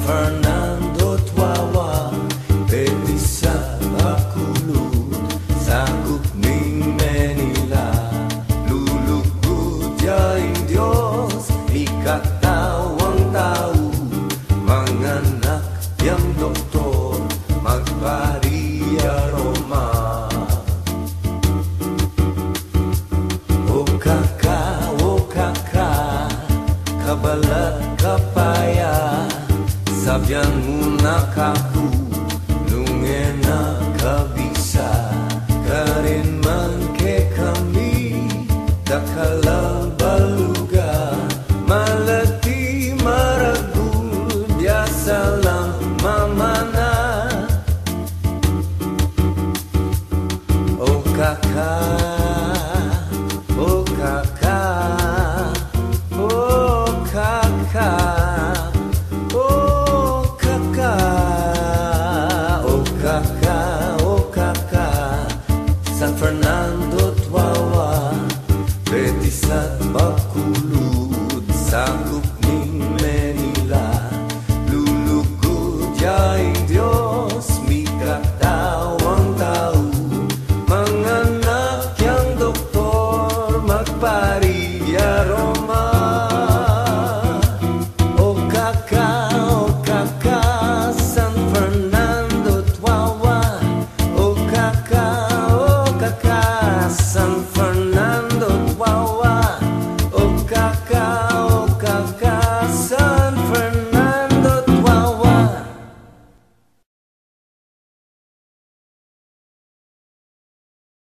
Fernando Tuawa Betisa Bakulut Sakop ning Manila lulugod yaing Diyos ikatawang tao manganak yang doktor magpariya Roma o kaka kabalat kapaya sabyan mo na kaku nungen na kabisa karin man ke kami dakala baluga malati maragul biasa